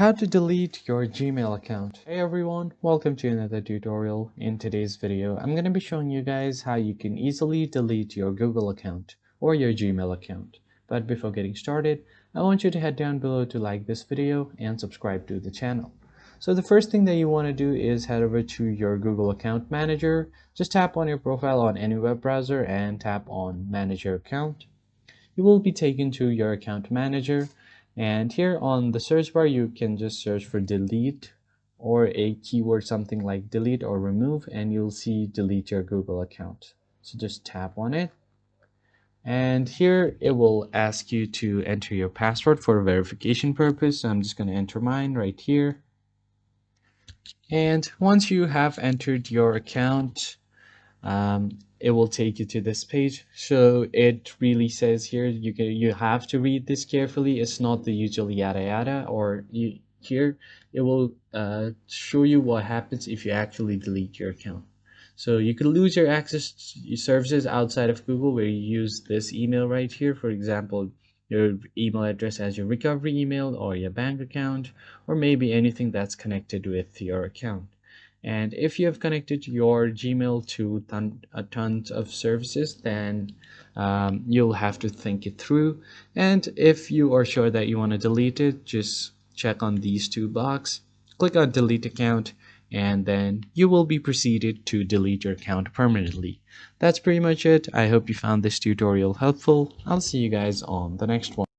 How to delete your Gmail account. Hey everyone, welcome to another tutorial. In today's video, I'm going to be showing you guys how you can easily delete your Google account or your Gmail account. But before getting started, I want you to head down below to like this video and subscribe to the channel. So the first thing that you want to do is head over to your Google Account Manager. Just tap on your profile on any web browser and tap on Manage Your Account. You will be taken to your account manager, and here on the search bar you can just search for delete or a keyword something like delete or remove, and you'll see delete your Google account. So just tap on it, and here it will ask you to enter your password for verification purpose. So I'm just going to enter mine right here, and once you have entered your account, it will take you to this page. So it really says here you have to read this carefully. It's not the usual yada yada, or here it will show you what happens if you actually delete your account. So you could lose your access to services outside of Google where you use this email right here. For example, your email address as your recovery email or your bank account, or maybe anything that's connected with your account. And if you have connected your Gmail to tons of services, then you'll have to think it through. And if you are sure that you want to delete it, just check on these two boxes, click on delete account, and then you will be proceeded to delete your account permanently. That's pretty much it. I hope you found this tutorial helpful. I'll see you guys on the next one.